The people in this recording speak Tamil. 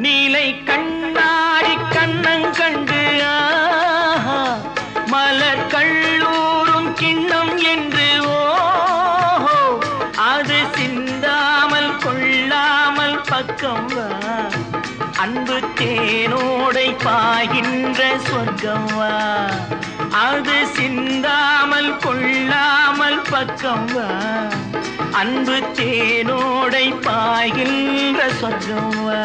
நீலை கண்ணாடி கண்ணங்கண்டு மலர் கள்ளூரும் கிண்ணம் என்று ஓஹோ அது சிந்தாமல் கொள்ளாமல் பக்கம் வா அன்பு தேனோடை பாய்கின்ற சொர்க்கம் வா அது சிந்தாமல் கொள்ளாமல் பக்கம் வா அன்பு தேனோடை பாய்கின்ற சொர்க்கம் வா